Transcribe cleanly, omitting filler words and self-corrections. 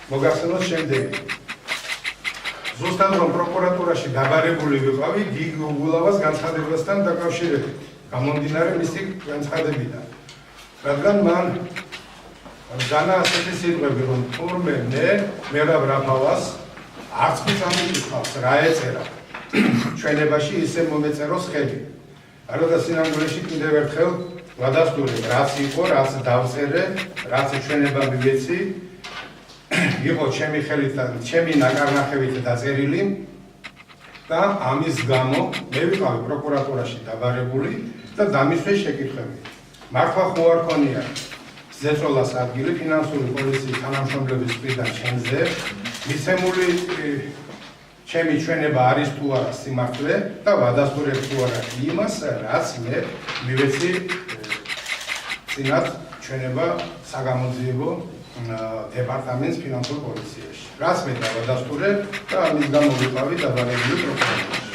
მოგახსენოთ შემდეგი. ზუსტად რომ პროკურატურაში დაბარებული ვიყავი გიგ გუგულავას განცხადებასთან დაკავშირებით, გამომდინარე მისი განცხადებიდან. რადგან მან განა ასეთი სიტყვები, რომ თურმე მერაბ რაფალას არც მის ამიტყავს რა ეწერა ჩვენებაში ისე მომეწეროს ხელი. არა და სინამდვილეში კიდევ ერთხელ ვადასტურე, რაც იყო, რაც დავწერე, რაც ჩვენება მივეცი, იყო ჩემი ხელით და ჩემი ნაკარნახევით დაწერილი და ამის გამო მე ვიყავი პროკურატურაში დაბარებული და დამისვეს შეკითხვები. მართლა ხო არ ქონია ზეწოლას ადგილი ფინანსური პოლიციის თანამშრომლების მხრიდან ჩემზე, მიცემული ჩემი ჩვენება არის თუ არა სიმართლე და ვადასტურებ თუ არა იმას, რაც მე მივეცი წინათ ჩვენება საგამოძიებო დეპარტამენტს ფინანსურ პოლიციაში. რაც მე დავადასტურებ და ამის გამო ვიყავი დაბარებული პროკურატურაში.